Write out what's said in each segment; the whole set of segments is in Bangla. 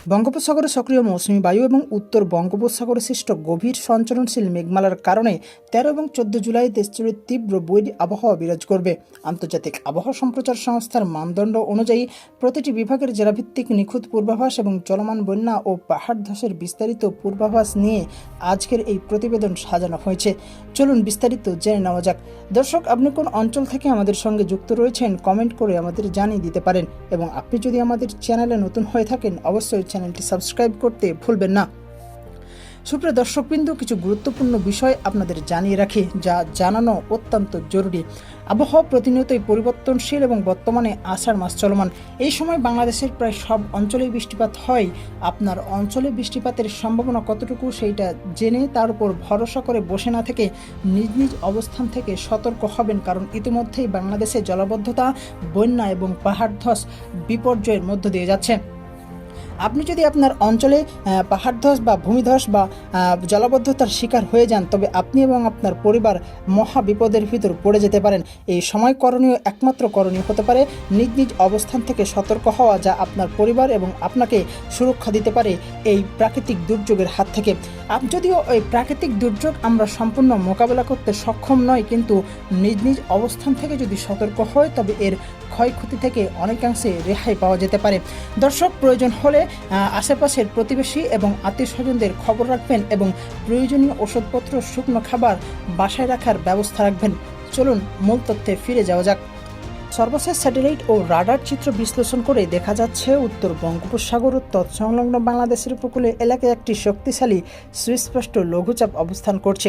বঙ্গোপসাগরে সক্রিয় মৌসুমী বায়ু এবং উত্তর বঙ্গোপসাগরে সৃষ্ট গভীর সঞ্চরণশীল মেঘমালার কারণে 13 এবং 14 জুলাই দেশজুড়ে তীব্র বৈরী আবহাওয়া বিরাজ করবে। আন্তর্জাতিক আবহাওয়া সম্প্রচার সংস্থার মানদণ্ড অনুযায়ী প্রতিটি বিভাগের জেলাভিত্তিক নিখুঁত পূর্বাভাস এবং চলমান বন্যা ও পাহাড় ধসের বিস্তারিত পূর্বাভাস নিয়ে আজকের এই প্রতিবেদন সাজানো হয়েছে। চলুন বিস্তারিত জেনে নেওয়া যাক। দর্শক, আপনি কোন অঞ্চল থেকে আমাদের সঙ্গে যুক্ত রয়েছেন কমেন্ট করে আমাদের জানিয়ে দিতে পারেন, এবং আপনি যদি আমাদের চ্যানেলে নতুন হয়ে থাকেন অবশ্যই চ্যানেলটি সাবস্ক্রাইব করতে ভুলবেন না। সুপ্রিয় দর্শকবৃন্দ, কিছু গুরুত্বপূর্ণ বিষয় আপনাদের জানিয়ে রাখি যা জানানো অত্যন্ত জরুরি। আবহাওয়া প্রতিনিয়তই পরিবর্তনশীল এবং বর্তমানে আষাঢ় মাস চলমান। এই সময় বাংলাদেশের প্রায় সব অঞ্চলেই বৃষ্টিপাত হয়। আপনার অঞ্চলে বৃষ্টিপাতের সম্ভাবনা কতটুকু সেইটা জেনে তার উপর ভরসা করে বসে না থেকে নিজ নিজ অবস্থান থেকে সতর্ক হবেন, কারণ ইতিমধ্যেই বাংলাদেশে জলাবদ্ধতা, বন্যা এবং পাহাড় ধস বিপর্যয়ের মধ্য দিয়ে যাচ্ছে। আপনি যদি আপনার অঞ্চলে পাহাড় ধস বা ভূমিধস বা জলাবদ্ধতার শিকার হয়ে যান, তবে আপনি এবং আপনার পরিবার মহা বিপদের ভিতর পড়ে যেতে পারেন। এই সময় একমাত্র করণীয় হতে পারে নিজ নিজ অবস্থান থেকে সতর্ক হওয়া, যা আপনার পরিবার এবং আপনাকে সুরক্ষা দিতে পারে এই প্রাকৃতিক দুর্যোগের হাত থেকে। যদিও এই প্রাকৃতিক দুর্যোগ আমরা সম্পূর্ণ মোকাবেলা করতে সক্ষম নয়, কিন্তু নিজ নিজ অবস্থান থেকে যদি সতর্ক হয় তবে এর ক্ষয়ক্ষতি থেকে অনেকাংশে রেহাই পাওয়া যেতে পারে। দর্শক, প্রয়োজন হলে আশেপাশের প্রতিবেশী এবং আত্মীয় স্বজনদের খবর রাখবেন এবং প্রয়োজনীয় ওষুধপত্র, শুকনো খাবার বাসায় রাখার ব্যবস্থা রাখবেন। চলুন মূল তথ্যে ফিরে যাওয়া যাক। সর্বশেষ স্যাটেলাইট ও রাডার চিত্র বিশ্লেষণ করে দেখা যাচ্ছে উত্তর বঙ্গোপসাগর ও তৎসংলগ্ন বাংলাদেশের উপকূলে এলাকায় একটি শক্তিশালী সুস্পষ্ট লঘুচাপ অবস্থান করছে।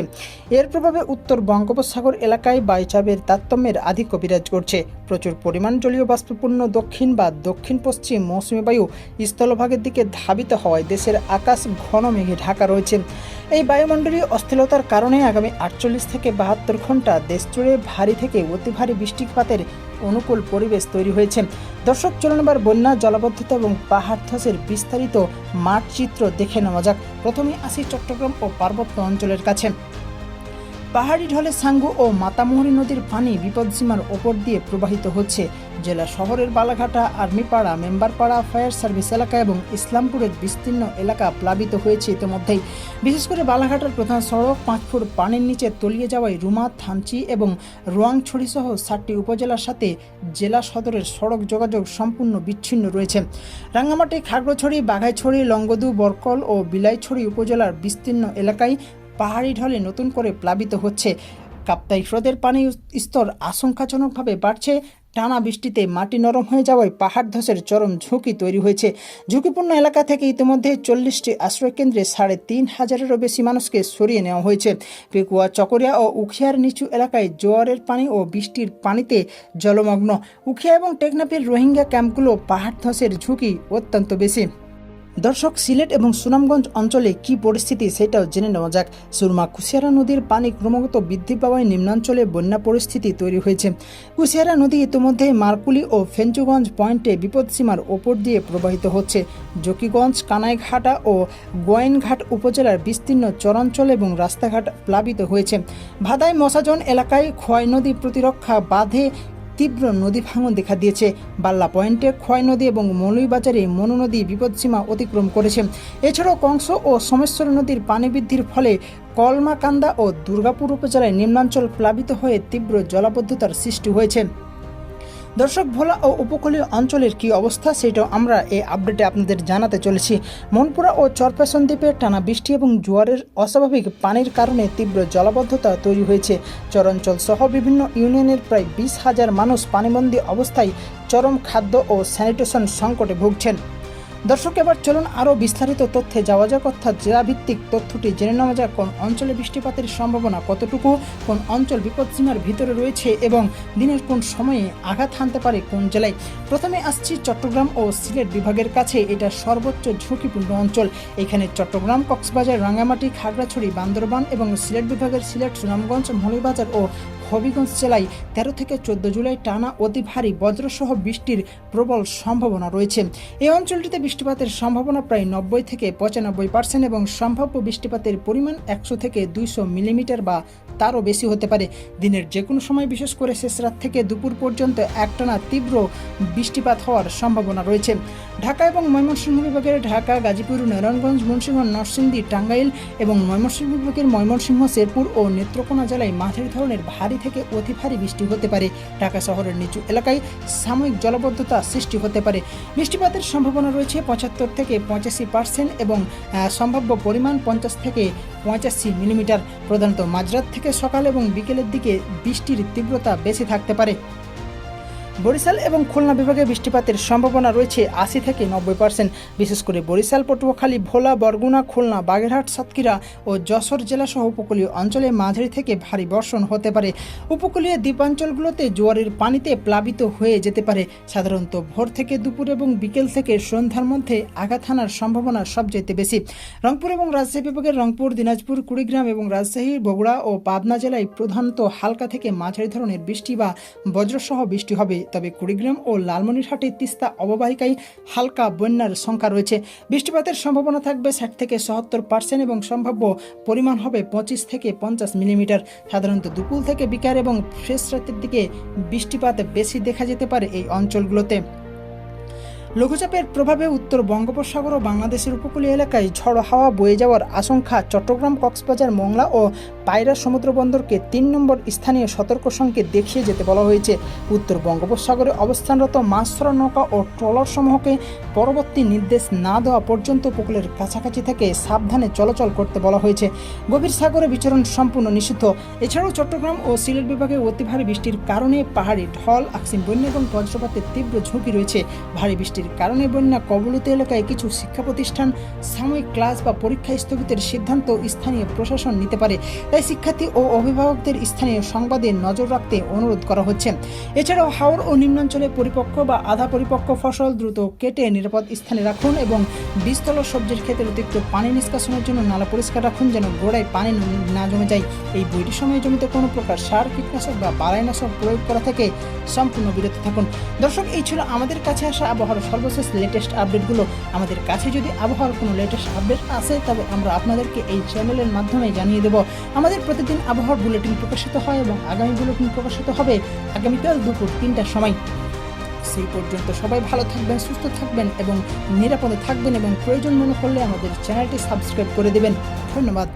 এর প্রভাবে উত্তর বঙ্গোপসাগর এলাকায় বায়ুচাপের তারতম্যের আধিক্য বিরাজ করছে। প্রচুর পরিমাণ জলীয় বাষ্পপূর্ণ দক্ষিণ বা দক্ষিণ পশ্চিম মৌসুমী বায়ু স্থলভাগের দিকে ধাবিত হওয়ায় দেশের আকাশ ঘন মেঘে ঢাকা রয়েছে। এই বায়ুমণ্ডলীয় অস্থিরতার কারণে আগামী 48 থেকে 72 ঘন্টা দেশজুড়ে ভারী থেকে অতি ভারী বৃষ্টিপাতের অনুকূল পরিবেশ তৈরি হয়েছে। দর্শক, চলুন এবার বন্যা, জলাবদ্ধতা এবং পাহাড় ধসের বিস্তারিত মাঠ চিত্র দেখে নেওয়া যাক। প্রথমে আসি চট্টগ্রাম ও পার্বত্য অঞ্চলের কাছে। পাহাড়ি ঢলে সাঙ্গু ও মাতামুহুরী নদীর পানি বিপদসীমার ওপর দিয়ে প্রবাহিত হচ্ছে। জেলা শহরের বালাঘাটা, আর্মিপাড়া, মেম্বারপাড়া, ফায়ার সার্ভিস এলাকা এবং ইসলামপুরের বিস্তীর্ণ এলাকা প্লাবিত হয়েছে ইতিমধ্যেই। বিশেষ করে বালাঘাটার প্রধান সড়ক 5 ফুট পানির নিচে তলিয়ে যাওয়ায় রুমা, থানচি এবং রোয়াংছড়ি সহ 7টি উপজেলার সাথে জেলা সদরের সড়ক যোগাযোগ সম্পূর্ণ বিচ্ছিন্ন রয়েছে। রাঙ্গামাটি, খাগড়াছড়ি, বাঘাইছড়ি, লংগদু, বরকল ও বিলাইছড়ি উপজেলার বিস্তীর্ণ এলাকায় পাহাড়ি ঢলে নতুন করে প্লাবিত হচ্ছে। কাপ্তাই হ্রদের পানির স্তর আশঙ্কাজনকভাবে বাড়ছে। টানা বৃষ্টিতে মাটি নরম হয়ে যাওয়ায় পাহাড় ধসের চরম ঝুঁকি তৈরি হয়েছে। ঝুঁকিপূর্ণ এলাকা থেকে ইতিমধ্যে 40টি আশ্রয়কেন্দ্রে 3,500-এরও বেশি মানুষকে সরিয়ে নেওয়া হয়েছে। পেকুয়া, চকরিয়া ও উখিয়ার নিচু এলাকায় জোয়ারের পানি ও বৃষ্টির পানিতে জলমগ্ন। উখিয়া এবং টেকনাফের রোহিঙ্গা ক্যাম্পগুলো পাহাড় ধসের ঝুঁকি অত্যন্ত বেশি। দর্শক, সিলেট এবং সুনামগঞ্জ অঞ্চলে কি পরিস্থিতি সেটাও জেনে নেওয়া যাক। সুরমা কুশিয়ারা নদীর পানি ক্রমাগত বৃদ্ধি পাওয়ায় নিম্নাঞ্চলে বন্যা পরিস্থিতি তৈরি হয়েছে। কুশিয়ারা নদী ইতিমধ্যে মারকুলি ও ফেঞ্চুগঞ্জ পয়েন্টে বিপদসীমার ওপর দিয়ে প্রবাহিত হচ্ছে। জকিগঞ্জ, কানাইঘাটা ও গোয়াইনঘাট উপজেলার বিস্তীর্ণ চরাঞ্চল এবং রাস্তাঘাট প্লাবিত হয়েছে। ভাদাই মশাজন এলাকায় খোয়াই নদী প্রতিরক্ষা বাঁধে তীব্র নদী ভাঙন দেখা দিয়েছে। বাল্লা পয়েন্টে খোয়াই নদী এবং মৌলভীবাজারে মনু নদী বিপদসীমা অতিক্রম করেছে। এছাড়াও কংস ও সোমেশ্বর নদীর পানি বৃদ্ধির ফলে কলমাকান্দা ও দুর্গাপুর উপজেলায় নিম্নাঞ্চল প্লাবিত হয়ে তীব্র জলাবদ্ধতার সৃষ্টি হয়েছে। দর্শক, ভোলা ও উপকূলীয় অঞ্চলের কি অবস্থা সেটাও আমরা এই আপডেটে আপনাদের জানাতে চলেছি। মনপুরা ও চরপেশন দ্বীপে টানা বৃষ্টি এবং জোয়ারের অস্বাভাবিক পানির কারণে তীব্র জলাবদ্ধতা তৈরি হয়েছে। চরাঞ্চল সহ বিভিন্ন ইউনিয়নের প্রায় 20,000 মানুষ পানিবন্দী অবস্থায় চরম খাদ্য ও স্যানিটেশন সংকটে ভুগছেন। দর্শক, এবার চলুন আরও বিস্তারিত তথ্যে যাওয়া যাক, অর্থাৎ জেলাভিত্তিক তথ্যটি জেনে নেওয়া যাক। কোন অঞ্চলে বৃষ্টিপাতের সম্ভাবনা কতটুকু, কোন অঞ্চল বিপদসীমার ভিতরে রয়েছে এবং দিনের কোন সময়ে আঘাত হানতে পারে কোন জেলায়। প্রথমে আসছি চট্টগ্রাম ও সিলেট বিভাগের কাছে। এটা সর্বোচ্চ ঝুঁকিপূর্ণ অঞ্চল। এখানে চট্টগ্রাম, কক্সবাজার, রাঙ্গামাটি, খাগড়াছড়ি, বান্দরবান এবং সিলেট বিভাগের সিলেট, সুনামগঞ্জ, মৌলভীবাজার ও হবিগঞ্জ জেলায় 13 থেকে 14 জুলাই টানা অতি ভারী বজ্রসহ বৃষ্টির প্রবল সম্ভাবনা রয়েছে। এই অঞ্চলটিতে বৃষ্টিপাতের সম্ভাবনা প্রায় 90 থেকে 95% এবং সম্ভাব্য বৃষ্টিপাতের পরিমাণ 100 থেকে 200 মিলিমিটার বা তারও বেশি হতে পারে। দিনের যে কোনো সময় বিশেষ করে শেষ রাত থেকে দুপুর পর্যন্ত একটানা তীব্র বৃষ্টিপাত হওয়ার সম্ভাবনা রয়েছে। ঢাকা এবং ময়মনসিংহ বিভাগের ঢাকা, গাজীপুর, নারায়ণগঞ্জ, মুন্সিগঞ্জ, নরসিংদী, টাঙ্গাইল এবং ময়মনসিংহ বিভাগের ময়মনসিংহ, শেরপুর ও নেত্রকোনা জেলায় মাঝারি ধরনের ভারী থেকে অতি ভারী বৃষ্টি হতে পারে। ঢাকা শহরের নিচু এলাকায় সাময়িক জলাবদ্ধতা সৃষ্টি হতে পারে। বৃষ্টিপাতের সম্ভাবনা রয়েছে 75 থেকে 85% এবং সম্ভাব্য পরিমাণ 50 থেকে 85 মিলিমিটার। প্রধানত মাঝরাত থেকে সকাল এবং বিকেলের দিকে বৃষ্টির তীব্রতা বেশি থাকতে পারে। বরিশাল এবং খুলনা বিভাগে বৃষ্টিপাতের সম্ভাবনা রয়েছে 80 থেকে 90%। বিশেষ করে বরিশাল, পটুয়াখালী, ভোলা, বরগুনা, খুলনা, বাগেরহাট, সাতক্ষীরা ও যশোর জেলাসহ উপকূলীয় অঞ্চলে মাঝারি থেকে ভারী বর্ষণ হতে পারে। উপকূলীয় দ্বীপাঞ্চলগুলোতে জোয়ারের পানিতে প্লাবিত হয়ে যেতে পারে। সাধারণত ভোর থেকে দুপুর এবং বিকেল থেকে সন্ধ্যার মধ্যে আঘাত হানার সম্ভাবনা সবচেয়ে বেশি। রংপুর এবং রাজশাহী বিভাগের রংপুর, দিনাজপুর, কুড়িগ্রাম এবং রাজশাহী, বগুড়া ও পাবনা জেলায় প্রধানত হালকা থেকে মাঝারি ধরনের বৃষ্টি বা বজ্রসহ বৃষ্টি হবে। তবে কুড়িগ্রাম ও লালমনিরহাটে তিস্তা অববাহিকায় হালকা বন্যার সংখ্যা রয়েছে। বৃষ্টিপাতের সম্ভাবনা থাকবে 60 থেকে 70% এবং সম্ভাব্য পরিমাণ হবে 25 থেকে 50 মিলিমিটার। সাধারণত দুপুর থেকে বিকাল এবং শেষ রাতের দিকে বৃষ্টিপাত বেশি দেখা যেতে পারে এই অঞ্চলগুলোতে। লঘুচাপের প্রভাবে উত্তর বঙ্গোপসাগর ও বাংলাদেশের উপকূলীয় এলাকায় ঝড়ো হাওয়া বয়ে যাওয়ার আশঙ্কা। চট্টগ্রাম, কক্সবাজার, মোংলা ও পায়রা সমুদ্র বন্দরকে 3 নম্বর স্থানীয় সতর্ক সংকেত দেখিয়ে যেতে বলা হয়েছে। উত্তর বঙ্গোপসাগরে অবস্থানরত মাছ ধরা নৌকা ও ট্রলার সমূহকে পরবর্তী নির্দেশ না দেওয়া পর্যন্ত উপকূলের কাছাকাছি থেকে সাবধানে চলাচল করতে বলা হয়েছে। গভীর সাগরে বিচরণ সম্পূর্ণ নিষিদ্ধ। এছাড়াও চট্টগ্রাম ও সিলেট বিভাগে অতি ভারী বৃষ্টির কারণে পাহাড়ি ঢল, আকস্মিক বন্যা এবং বজ্রপাতের তীব্র ঝুঁকি রয়েছে। ভারী বৃষ্টির কারণে বন্যা কবলিত এলাকায় কিছু শিক্ষা প্রতিষ্ঠান সাময়িক ক্লাস বা পরীক্ষা স্থগিতের সিদ্ধান্ত স্থানীয় প্রশাসন নিতে পারে। তাই শিক্ষার্থী ও অভিভাবকদের স্থানীয় সংবাদে নজর রাখতে অনুরোধ করা হচ্ছে। এছাড়াও হাওর ও নিম্নাঞ্চলে পরিপক্ক বা আধা পরিপক্ক ফসল দ্রুত কেটে নিরাপদ স্থানে রাখুন এবং বীজতলা সবজির ক্ষেত্রে অতিরিক্ত পানি নিষ্কাশনের জন্য নালা পরিষ্কার রাখুন, যেন গোড়ায় পানি না জমে যায়। এই বইটির সময় জমিতে কোনো প্রকার সার, কীটনাশক বা বালাইনাশক প্রয়োগ করা থেকে সম্পূর্ণ বিরত থাকুন। দর্শক, এই ছিল আমাদের কাছে আসা আবহাওয়ার সর্বশেষ লেটেস্ট আপডেটগুলো। আমাদের কাছে যদি আবহাওয়ার কোনো লেটেস্ট আপডেট আসে তবে আমরা আপনাদেরকে এই চ্যানেলের মাধ্যমে জানিয়ে দেব। আমাদের প্রতিদিন আবহাওয়ার বুলেটিন প্রকাশিত হয় এবং আগামী বুলেটিন প্রকাশিত হবে আগামীকাল দুপুর 3টার সময়। সেই পর্যন্ত সবাই ভালো থাকবেন, সুস্থ থাকবেন এবং নিরাপদে থাকবেন এবং প্রয়োজন মনে করলে আমাদের চ্যানেলটি সাবস্ক্রাইব করে দেবেন। ধন্যবাদ।